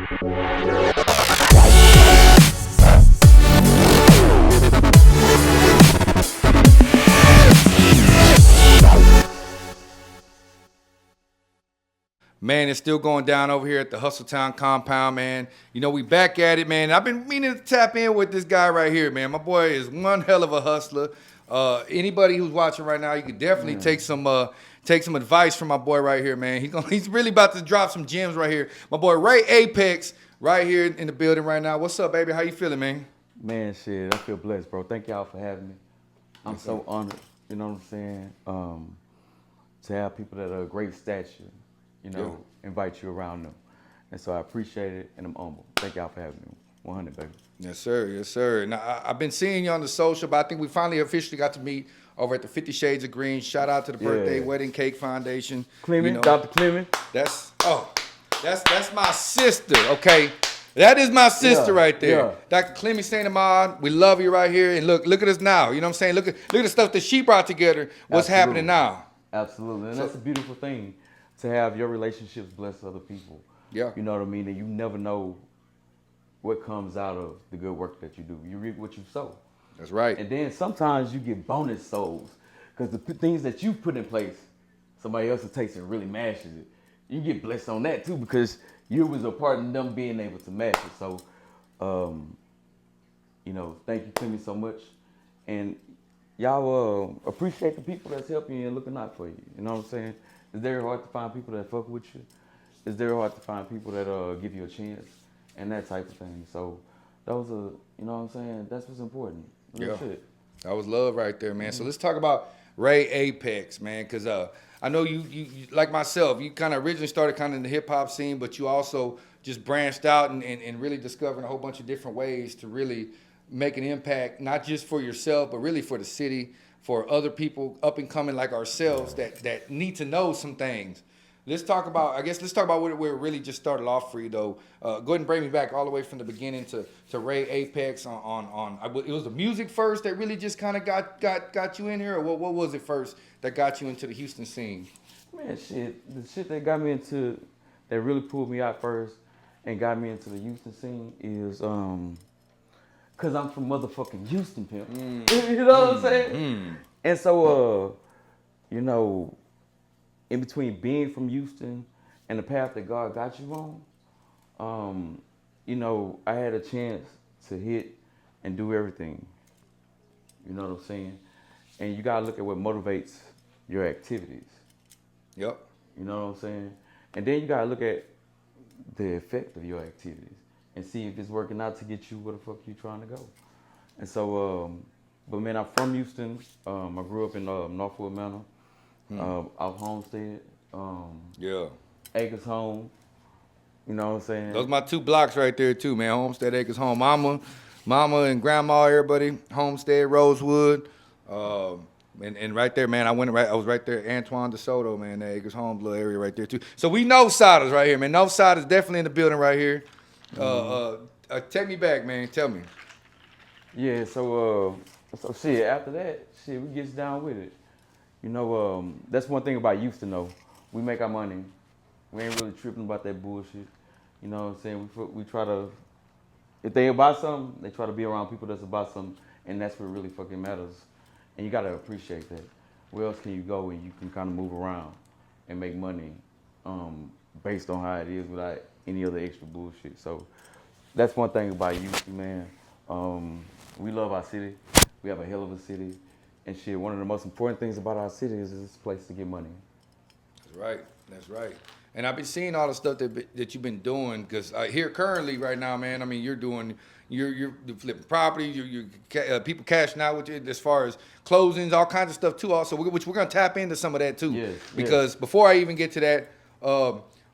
Man, it's still going down over here at the Hustletown compound, man. You know, we back at it, man. I've been meaning to tap in with this guy right here, man. My boy is one hell of a hustler. Anybody who's watching right now, you could definitely take some advice from my boy right here, man. He's really about to drop some gems right here. My boy Ray Apex right here in the building right now. What's up, baby? How you feeling, man? Man, shit, I feel blessed, bro. Thank y'all for having me. I'm so honored, you know what I'm saying, to have people that are of great stature, you know, invite you around them. And so I appreciate it, and I'm humble. Thank y'all for having me. 100, baby. Yes, sir. Yes, sir. Now, I've been seeing you on the social, but I think we finally officially got to meet over at the 50 Shades of Green. Shout out to the Birthday Wedding Cake Foundation. Clement, you know, Dr. Clement. That's my sister, okay? That is my sister right there. Yeah. Dr. Clement St. Ahmad, we love you right here. And look at us now. You know what I'm saying? Look at the stuff that she brought together. What's happening now? Absolutely. And that's a beautiful thing, to have your relationships bless other people. Yeah. You know what I mean? And you never know what comes out of the good work that you do. You reap what you sow. That's right. And then sometimes you get bonus souls, because the things that you put in place, somebody else takes and really mashes it. You get blessed on that too, because you was a part of them being able to mash it. So, you know, thank you, Clemmy, so much. And y'all appreciate the people that's helping you and looking out for you. You know what I'm saying? It's very hard to find people that fuck with you. It's very hard to find people that give you a chance and that type of thing. So those are, you know what I'm saying? That's what's important. Real shit. That was love right there, man. So let's talk about Ray Apex, man, because I know you like myself, you kind of originally started kind of in the hip hop scene, but you also just branched out and really discovering a whole bunch of different ways to really make an impact, not just for yourself, but really for the city, for other people up and coming like ourselves that need to know some things. Let's talk about where it really just started off for you, though. Go ahead and bring me back all the way from the beginning to Ray Apex on it was the music first that really just kind of got you in here, or what was it first that got you into the Houston scene? Man, the shit that got me into, that really pulled me out first and got me into the Houston scene is, cause I'm from motherfucking Houston, pimp. You know what I'm saying? And so, you know, in between being from Houston and the path that God got you on, you know, I had a chance to hit and do everything. You know what I'm saying? And you gotta look at what motivates your activities. Yep. You know what I'm saying? And then you gotta look at the effect of your activities and see if it's working out to get you where the fuck you trying to go. And so, but man, I'm from Houston. I grew up in Northwood Manor. Off Homestead, Acres Home, you know what I'm saying? Those are my two blocks right there too, man. Homestead, Acres Home. Mama and grandma, everybody. Homestead, Rosewood. And right there, man, I was right there, Antoine DeSoto, man, that Acres Home little area right there too. So we know Soda's right here, man. No Soda's definitely in the building right here. Take me back, man. Tell me. Yeah, so shit, after that, shit, we gets down with it. You know, that's one thing about Houston, though. We make our money. We ain't really tripping about that bullshit. You know what I'm saying? We try to, if they about something, they try to be around people that's about something, and that's what really fucking matters. And you gotta appreciate that. Where else can you go when you can kind of move around and make money based on how it is without any other extra bullshit? So that's one thing about Houston, man. We love our city. We have a hell of a city. And shit, one of the most important things about our city is it's a place to get money. That's right. That's right. And I've been seeing all the stuff that you've been doing, because here currently right now, man, I mean, you're flipping properties, you're people cashing out with you as far as closings, all kinds of stuff too also, which we're going to tap into some of that too. Yes, because before I even get to that,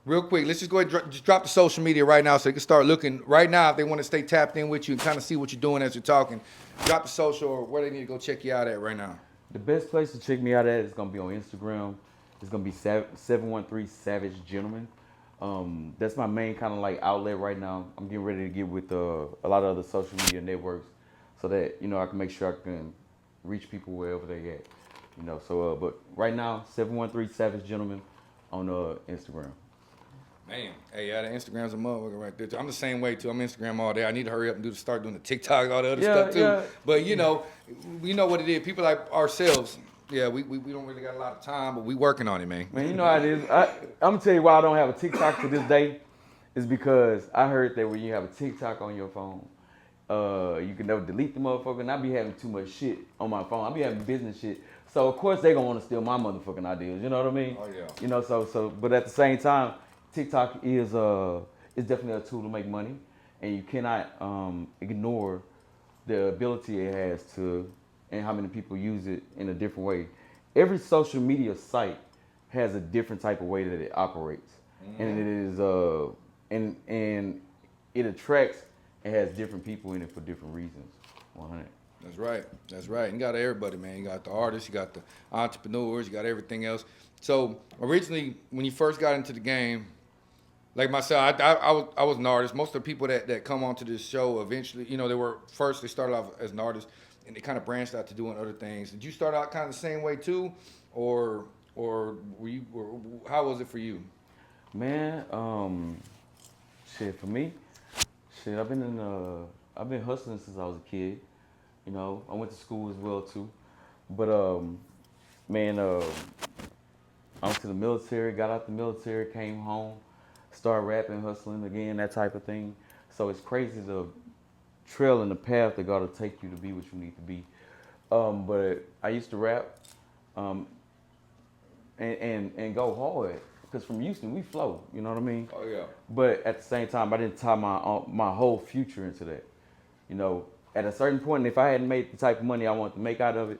real quick, let's just go ahead and just drop the social media right now so they can start looking right now if they want to stay tapped in with you and kind of see what you're doing as you're talking. Drop the social or where they need to go check you out at right now. The best place to check me out at is going to be on Instagram. It's going to be 713 Savage Gentleman. That's my main kind of like outlet right now. I'm getting ready to get with a lot of other social media networks so that, you know, I can make sure I can reach people wherever they at. You know, so, but right now, 713 Savage Gentleman on Instagram. Man, hey, yeah, the Instagram's a motherfucker right there too. I'm the same way too. I'm Instagram all day. I need to hurry up and start doing the TikTok, all the other Yeah, stuff too. yeah. But you know what it is. People like ourselves, yeah, we don't really got a lot of time, but we working on it, man. Man, you know how it is. I'm gonna tell you why I don't have a TikTok to this day. Is because I heard that when you have a TikTok on your phone, you can never delete the motherfucker. And I be having too much shit on my phone. I be having business shit. So of course they gonna want to steal my motherfucking ideas. You know what I mean? Oh yeah. You know, but at the same time, TikTok is definitely a tool to make money, and you cannot ignore the ability it has to, and how many people use it in a different way. Every social media site has a different type of way that it operates, and it is and it attracts and has different people in it for different reasons. 100. That's right. That's right. And you got everybody, man. You got the artists, you got the entrepreneurs, you got everything else. So originally, when you first got into the game, like myself, I was an artist. Most of the people that come onto this show eventually, you know, they started off as an artist, and they kind of branched out to doing other things. Did you start out kind of the same way too, or were you? Or how was it for you? Man, shit for me, shit I've been hustling since I was a kid. You know, I went to school as well too, but man, I went to the military, got out the military, came home, started rapping, hustling again, that type of thing. So it's crazy the trail and the path that God will take you to be what you need to be. But I used to rap, and go hard. Because from Houston, we flow, you know what I mean? Oh yeah. But at the same time, I didn't tie my whole future into that. You know, at a certain point, if I hadn't made the type of money I wanted to make out of it,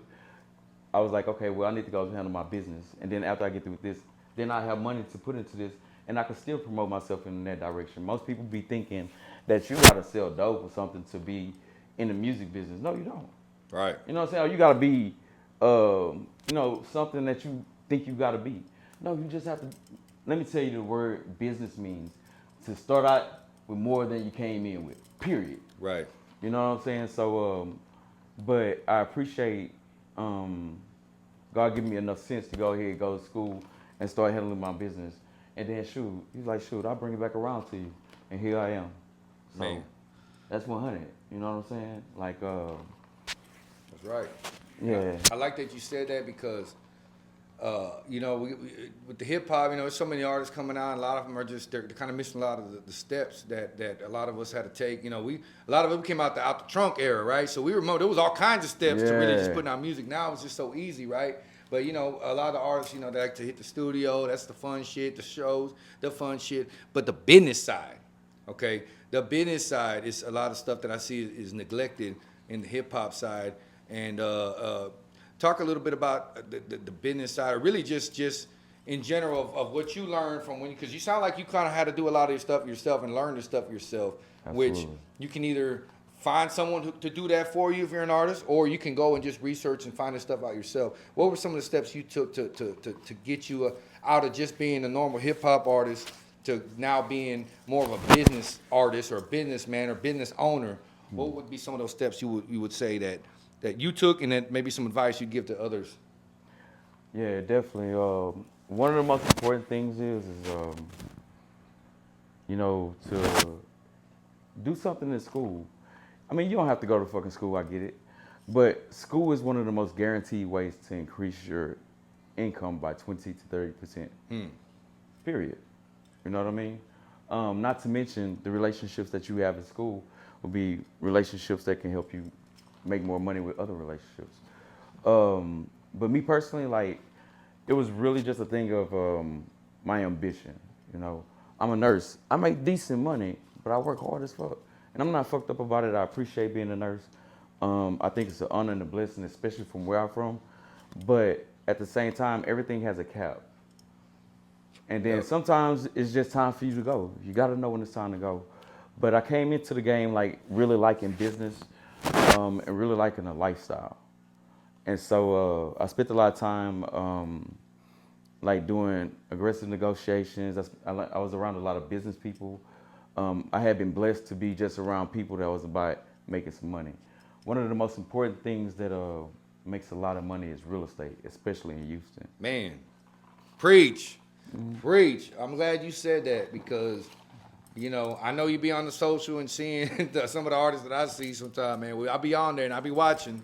I was like, okay, well, I need to go handle my business. And then after I get through with this, then I have money to put into this, and I can still promote myself in that direction. Most people be thinking that you gotta sell dope or something to be in the music business. No, you don't. Right. You know what I'm saying? Or you gotta be, you know, something that you think you gotta be. No, you just have to. Let me tell you the word business means to start out with more than you came in with. Period. Right. You know what I'm saying? So, but I appreciate God giving me enough sense to go ahead, go to school, and start handling my business. And then shoot, he's like, shoot, I'll bring it back around to you, and here I am. So Man. that's 100. You know what I'm saying? Like, That's right. yeah. I like that you said that because, you know, we with the hip hop, you know, there's so many artists coming out. And a lot of them are they're kind of missing a lot of the steps that a lot of us had to take. You know, a lot of them came out the trunk era, right? So we remember there was all kinds of steps to really just putting out music. Now it's just so easy, right? But you know, a lot of the artists, you know, they like to hit the studio. That's the fun shit. The shows, the fun shit. But the business side, okay, the business side is a lot of stuff that I see is neglected in the hip hop side. And talk a little bit about the business side, or really just in general of what you learned from because you sound like you kind of had to do a lot of your stuff yourself and learn the stuff yourself. Absolutely. Which you can either find someone to do that for you if you're an artist, or you can go and just research and find this stuff out yourself. What were some of the steps you took to get you out of just being a normal hip hop artist to now being more of a business artist or a businessman or business owner? What would be some of those steps you would say that you took, and then maybe some advice you'd give to others? Yeah, definitely. One of the most important things is you know, to do something in school. I mean, you don't have to go to fucking school, I get it. But school is one of the most guaranteed ways to increase your income by 20 to 30%. Period. You know what I mean? Not to mention the relationships that you have in school will be relationships that can help you make more money with other relationships. But me personally, like, it was really just a thing of my ambition. You know, I'm a nurse. I make decent money, but I work hard as fuck. And I'm not fucked up about it. I appreciate being a nurse. I think it's an honor and a blessing, especially from where I'm from. But at the same time, everything has a cap. And then sometimes it's just time for you to go. You got to know when it's time to go. But I came into the game like really liking business and really liking the lifestyle. And so I spent a lot of time like doing aggressive negotiations. I was around a lot of business people. I had been blessed to be just around people that was about making some money. One of the most important things that makes a lot of money is real estate, especially in Houston. Man, preach. Preach. I'm glad you said that because, you know, I know you be on the social and seeing some of the artists that I see sometimes, man. I be on there and I be watching.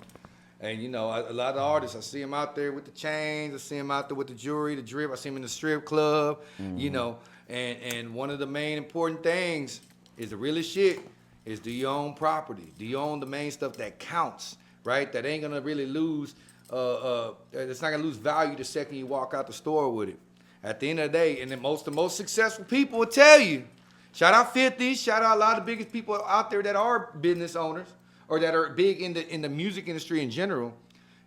And, you know, a lot of the artists, I see them out there with the chains. I see them out there with the jewelry, the drip. I see them in the strip club, you know. And one of the main important things is the realest shit is do you own property? Do you own the main stuff that counts, right? That ain't going to really lose, it's not going to lose value the second you walk out the store with it. At the end of the day, and the most successful people will tell you, shout out 50, shout out a lot of the biggest people out there that are business owners or that are big in the music industry in general,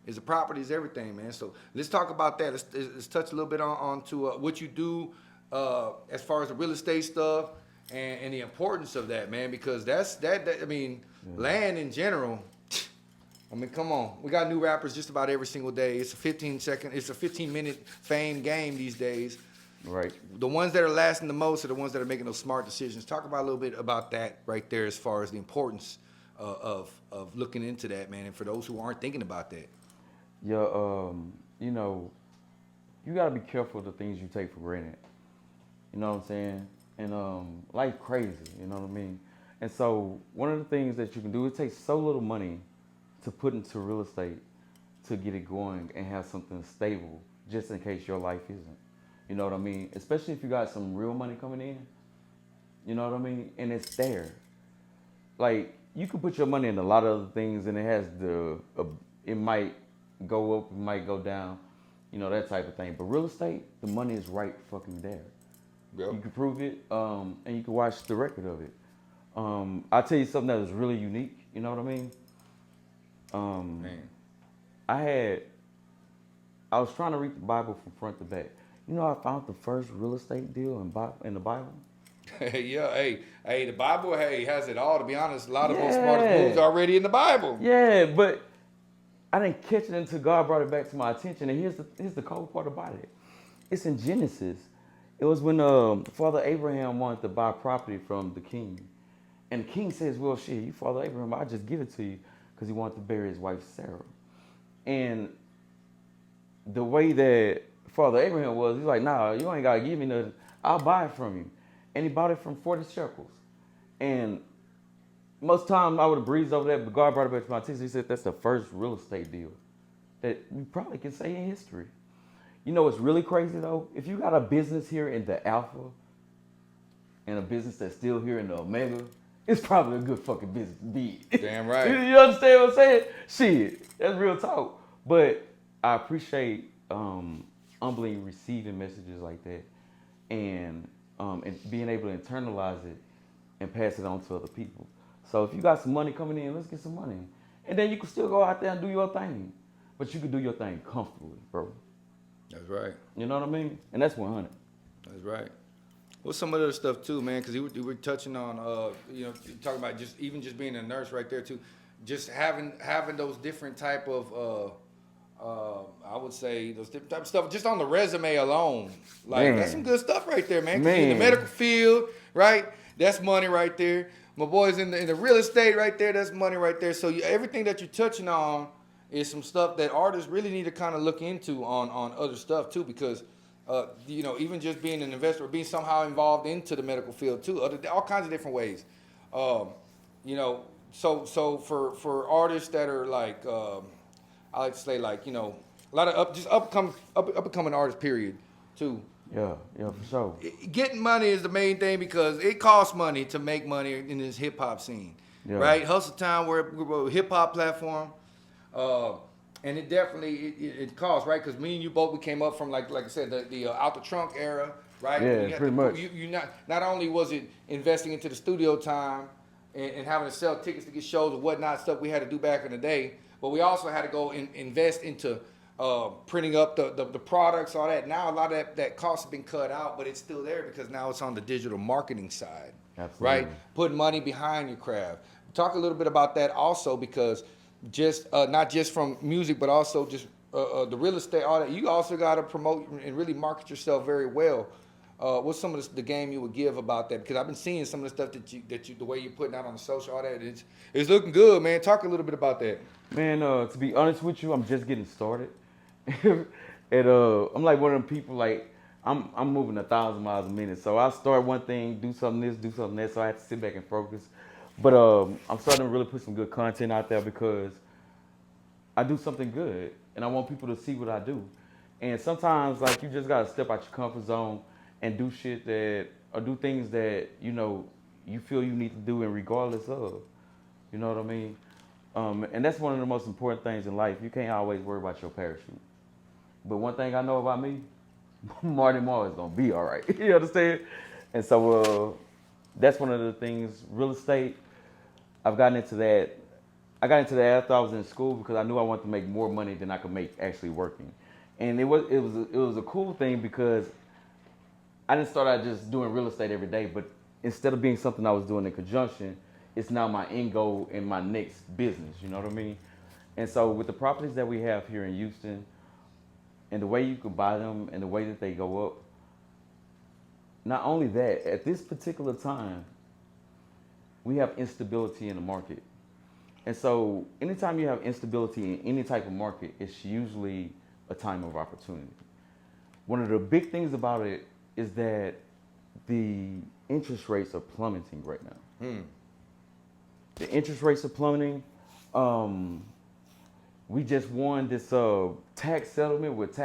is the property is everything, man. So let's talk about that. Let's touch a little bit on to what you do as far as the real estate stuff and the importance of that, man, because that I mean, land in general. I mean, come on. We got new rappers just about every single day. It's a 15-minute fame game these days. Right. The ones that are lasting the most are the ones that are making those smart decisions. Talk about a little bit about that right there as far as the importance of looking into that, man, and for those who aren't thinking about that. Yeah, you know, you gotta be careful of the things you take for granted. You know what I'm saying? And life crazy, you know what I mean? And so one of the things that you can do, it takes so little money to put into real estate to get it going and have something stable just in case your life isn't. You know what I mean? Especially if you got some real money coming in. You know what I mean? And it's there. Like, you can put your money in a lot of other things and it has it might go up, it might go down, you know, that type of thing. But real estate, the money is right fucking there. Yep. You can prove it, and you can watch the record of it. I'll tell you something that was really unique, you know what I mean? Man. I was trying to read the Bible from front to back. You know, I found the first real estate deal in the Bible. Yeah, hey, the Bible, has it all. To be honest, a lot of those smartest moves are already in the Bible. Yeah, but I didn't catch it until God brought it back to my attention. And here's the cold part about it. It's in Genesis. It was when Father Abraham wanted to buy property from the king, and the king says, "Well, shit, you Father Abraham, I'll just give it to you," because he wanted to bury his wife Sarah. And the way that Father Abraham was, he's like, "Nah, you ain't gotta give me nothing. I'll buy it from you." And he bought it from 40 shekels. And most times I would have breezed over that, but God brought it back to my attention. He said that's the first real estate deal that you probably can say in history. You know what's really crazy though? If you got a business here in the Alpha and a business that's still here in the Omega, it's probably a good fucking business to be in. Damn right. You understand what I'm saying? Shit, that's real talk. But I appreciate humbly receiving messages like that and being able to internalize it and pass it on to other people. So if you got some money coming in, let's get some money. And then you can still go out there and do your thing. But you can do your thing comfortably, bro. That's right. You know what I mean? And that's 100. That's right. What's some other stuff too, man? Because you were touching on, you know, talking about just being a nurse right there too. Just having those different type of, I would say those different type of stuff just on the resume alone. Like Man. that's some good stuff right there, man. 'Cause you're in the medical field, right? That's money right there. My boys in the real estate right there. That's money right there. So everything that you're touching on is some stuff that artists really need to kind of look into on other stuff too, because you know, even just being an investor or being somehow involved into the medical field too, all kinds of different ways. You know, so for artists that are like, I like to say like, you know, a lot of up and coming artists period too. Yeah, for sure. Getting money is the main thing because it costs money to make money in this hip hop scene, right? Hustle Town, we're a hip hop platform. And it definitely it costs, right? Because me and you both, we came up from like I said, the out the trunk era, right? Yeah, pretty much. You not only was it investing into the studio time and having to sell tickets to get shows and whatnot, stuff we had to do back in the day, but we also had to go and invest into printing up the products, all that. Now a lot of that cost has been cut out, but it's still there because now it's on the digital marketing side, Absolutely. Right? Putting money behind your craft. Talk a little bit about that also because just not just from music, but also just the real estate, all that. You also got to promote and really market yourself very well. What's some of the game you would give about that? Because I've been seeing some of the stuff that you the way you're putting out on the social, all that. It's looking good, man. Talk a little bit about that. Man, to be honest with you, I'm just getting started. And I'm like one of them people, like, I'm moving 1,000 miles a minute. So I start one thing, do something this, do something that. So I have to sit back and focus. But I'm starting to really put some good content out there because I do something good, and I want people to see what I do. And sometimes, like, you just gotta step out your comfort zone and do shit that, or do things that you feel you need to do, and regardless of, you know what I mean. And that's one of the most important things in life. You can't always worry about your parachute. But one thing I know about me, Marty Marr is gonna be all right. You understand? And so that's one of the things. Real estate. I've gotten into that. I got into that after I was in school because I knew I wanted to make more money than I could make actually working. And it was a cool thing because I didn't start out just doing real estate every day, but instead of being something I was doing in conjunction, it's now my end goal in my next business. You know what I mean? And so with the properties that we have here in Houston, and the way you can buy them and the way that they go up, not only that, at this particular time, we have instability in the market. And so anytime you have instability in any type of market, it's usually a time of opportunity. One of the big things about it is that the interest rates are plummeting right now. The interest rates are plummeting. We just won this tax settlement with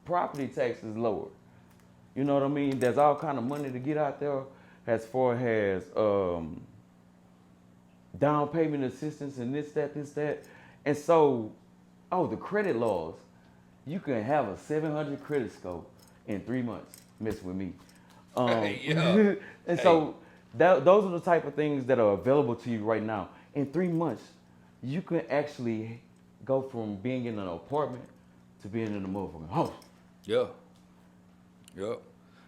property taxes lower. You know what I mean? There's all kind of money to get out there as far as down payment assistance and this, that. And so, the credit laws, you can have a 700 credit score in 3 months, mess with me. Yeah. And so those are the type of things that are available to you right now. In 3 months, you can actually go from being in an apartment to being in a motherfucking house. Yeah. Yep.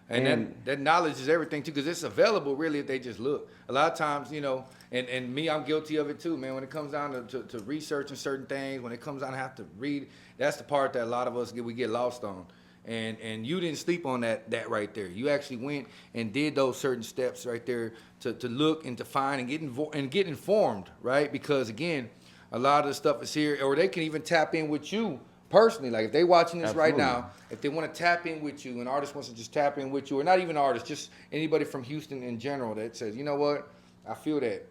And that knowledge is everything too, because it's available really if they just look. A lot of times, and me, I'm guilty of it too, man. When it comes down to researching certain things, when it comes down to have to read, that's the part that a lot of us we get lost on. And you didn't sleep on that right there. You actually went and did those certain steps right there to look and to find and get informed, right? Because again, a lot of the stuff is here, or they can even tap in with you personally. Like if they watching this Absolutely. right now, if they want to tap in with you, an artist wants to just tap in with you, or not even artists, just anybody from Houston in general that says, you know what, I feel that,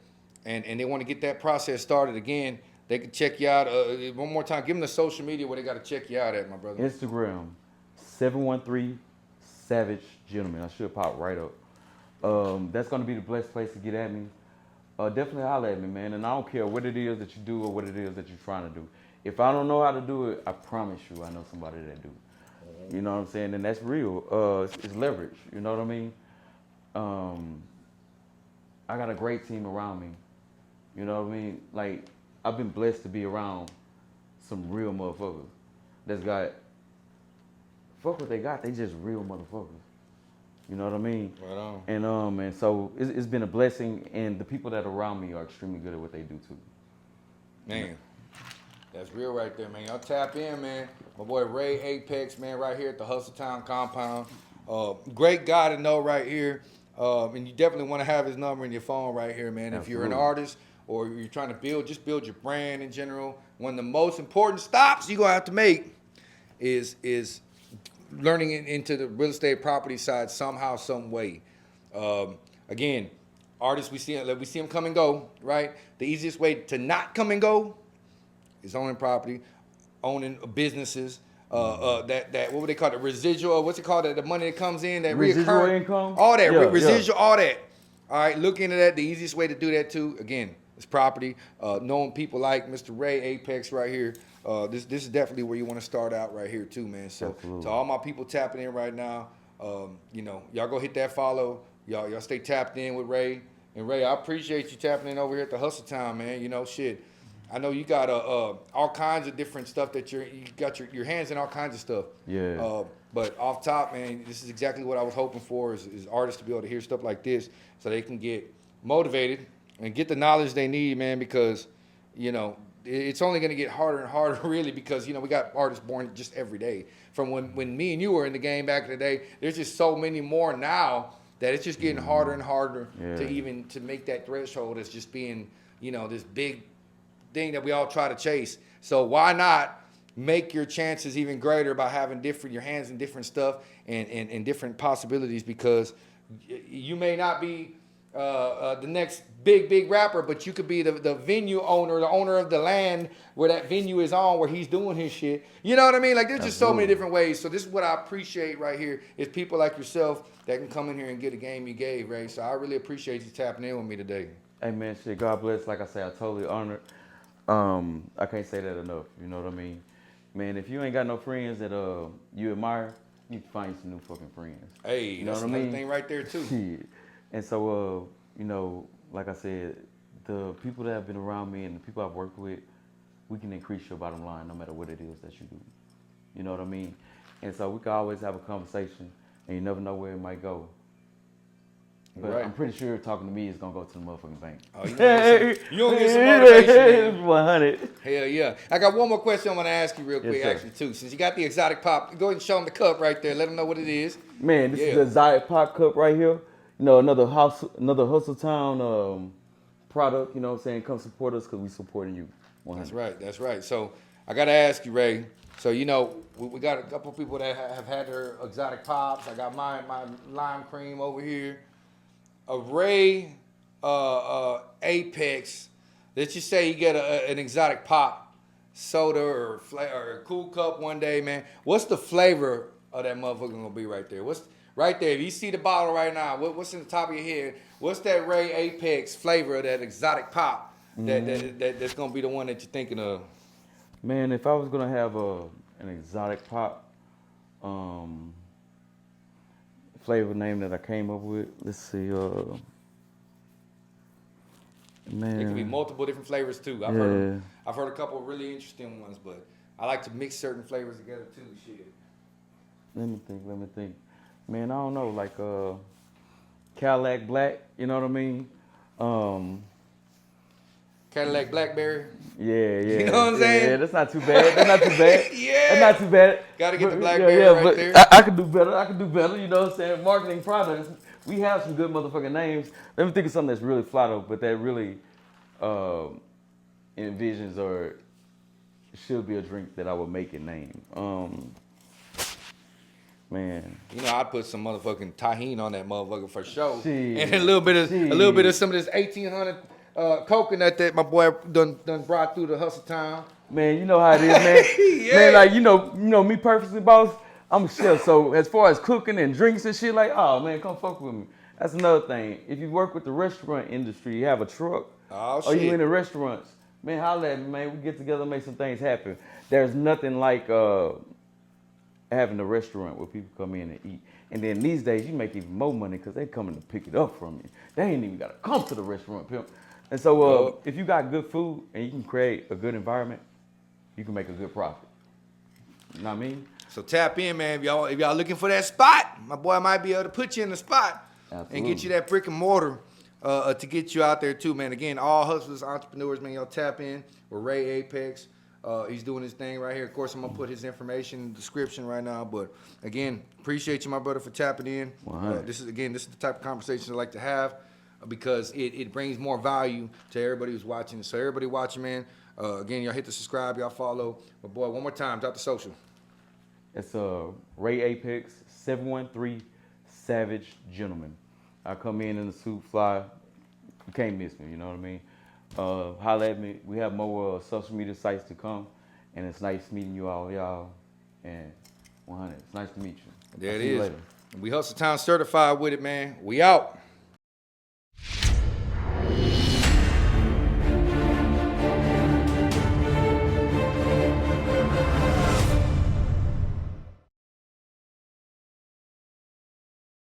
and they want to get that process started again, they can check you out. One more time, give them the social media where they got to check you out at, my brother. Instagram, 713 Savage Gentleman. I should pop right up. That's going to be the best place to get at me. Definitely holler at me, man. And I don't care what it is that you do or what it is that you're trying to do. If I don't know how to do it, I promise you I know somebody that do. You know what I'm saying? And that's real. It's leverage. You know what I mean? I got a great team around me. You know what I mean? Like, I've been blessed to be around some real motherfuckers that's got, fuck what they got, they just real motherfuckers. You know what I mean? Right on. And so it's been a blessing, and the people that are around me are extremely good at what they do too. Man, that's real right there, man. Y'all tap in, man. My boy Ray Apex, man, right here at the Hustle Town compound. Great guy to know right here. And you definitely want to have his number in your phone right here, man. Absolutely. If you're an artist or you're trying to build your brand in general, one of the most important stops you're going to have to make is learning into the real estate property side somehow, some way. Again, artists, we see them come and go, right? The easiest way to not come and go is owning property, owning businesses. That what would they call it? Residual? What's it called? The money that comes in, that Residual reoccurring income? all that, Yeah, residual, all that. All right, look into that. The easiest way to do that too, again, is property. Knowing people like Mr. Ray Apex right here. This is definitely where you want to start out right here too, man. So Absolutely. to all my people tapping in right now, y'all go hit that follow. Y'all stay tapped in with Ray. And Ray, I appreciate you tapping in over here at the Hustle Town, man. Shit. I know you got all kinds of different stuff that you got your hands in all kinds of stuff. Yeah. But off top, man, this is exactly what I was hoping for is artists to be able to hear stuff like this so they can get motivated and get the knowledge they need, man, because, it's only going to get harder and harder, really, because, we got artists born just every day. From when me and you were in the game back in the day, there's just so many more now that it's just getting harder and harder to make that threshold as just being, this big thing that we all try to chase. So why not, make your chances even greater by having your hands in different stuff and different possibilities, because you may not be the next big rapper, but you could be the venue owner, the owner of the land where that venue is on, where he's doing his shit. You know what I mean? Like, there's just so many different ways. So this is what I appreciate right here, is people like yourself that can come in here and get a game you gave, Ray. So I really appreciate you tapping in with me today. Hey man, shit, God bless. Like I say, I totally honored. I can't say that enough. You know what I mean? Man, if you ain't got no friends that you admire, you need to find some new fucking friends. Hey, you know that's what I another mean? thing right there too. Shit. And so, you know, like I said, the people that have been around me and the people I've worked with, we can increase your bottom line no matter what it is that you do. You know what I mean? And so we can always have a conversation, and you never know where it might go. But Right. I'm pretty sure talking to me is gonna go to the motherfucking bank. Oh, you gonna get some motivation, man. 100. Hell yeah. I got one more question I want to ask you real quick, Yes, sir. actually, too. Since you got the exotic pop, go ahead and show them the cup right there. Let them know what it is. Man, this Yeah. is the Exotic Pot Cup right here. You know, another Hustle Town product. You know what I'm saying? Come support us because we supporting you. 100. That's right. That's right. So I got to ask you, Ray. So, you know, we got a couple people that have had their exotic pops. I got my lime cream over here. A Ray Apex. Let's just say you get an exotic pop soda or a cool cup one day, man. What's the flavor of that motherfucker gonna be right there? What's right there? If you see the bottle right now, what's in the top of your head? What's that Ray Apex flavor of that exotic pop that's gonna be the one that you're thinking of? Man, if I was gonna have an exotic pop flavor name that I came up with, let's see, man. It could be multiple different flavors too. I've heard a couple of really interesting ones, but I like to mix certain flavors together too. Shit. Let me think. Man, I don't know, like Cadillac Black, you know what I mean? Cadillac Blackberry. Yeah. You know what I'm saying? Yeah, that's not too bad. Yeah. That's not too bad. Gotta get the But, Blackberry right but there. I could do better, you know what I'm saying? Marketing products. We have some good motherfucking names. Let me think of something that's really fly though, but that really envisions or should be a drink that I would make it name. Man. You know, I'd put some motherfucking tahini on that motherfucker for sure. Shit. And a little bit of some of this 1800 coconut that my boy done brought through the hustle town. Man, you know how it is, man. Yeah. Man, like you know me personally, boss. I'm a chef, so as far as cooking and drinks and shit, like, oh man, come fuck with me. That's another thing. If you work with the restaurant industry, you have a truck, Oh, or you shit. in the restaurants, man, holla at me, man. We get together and make some things happen. There's nothing like having a restaurant where people come in and eat. And then these days, you make even more money because they coming to pick it up from you. They ain't even got to come to the restaurant, pimp. And so if you got good food and you can create a good environment, you can make a good profit. You know what I mean? So tap in, man. If y'all looking for that spot, my boy might be able to put you in the spot. Absolutely. And get you that brick and mortar to get you out there too, man. Again, all hustlers, entrepreneurs, man, y'all tap in with Ray Apex. He's doing his thing right here. Of course, I'm gonna put his information in the description right now. But again, appreciate you, my brother, for tapping in. This is the type of conversation I like to have because it brings more value to everybody who's watching. So everybody watching, man. Again, y'all hit the subscribe, y'all follow. But boy, one more time, drop the social. It's Ray Apex 713 Savage Gentleman. I come in the suit, fly. You can't miss me. You know what I mean? Holla at me. We have more social media sites to come, and it's nice meeting you all, y'all. And 100. It's nice to meet you. There I'll it see you is. later. We Hustle Town certified with it, man. We out.